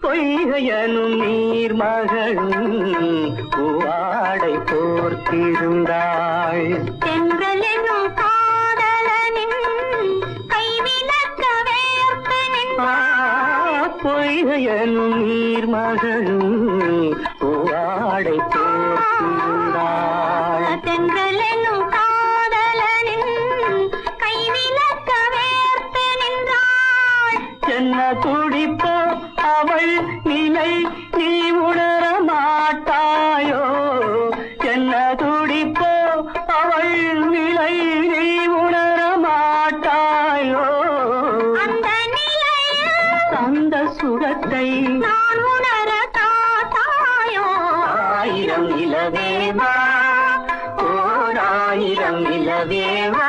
பொய்கையனும் நீர்மகளும் பூவாடை போர்த்திருந்தாள். தென்றல் என்னும் காதலனின் கைவிலக்க வேர்த்து நின்றாள். பொய்கையனும் நீர்மகளும் பூவாடை போர்த்திருந்தாள். தென்றல் என்னும் காதலனின் கைவிலக்க வேர்த்து நின்றாள். என்ன துடிப்போ அவள் நிலை நீ உணர மாட்டாயோ? என்ன துடிப்போ அவள் நிலை நீ உணர மாட்டாயோ? அந்த நிலையில் அந்த சுகத்தை நான் உணர காட்டாயோ? ஆயிரம் நிலவேவா, ஓர் ஆயிரம் நிலவேவா.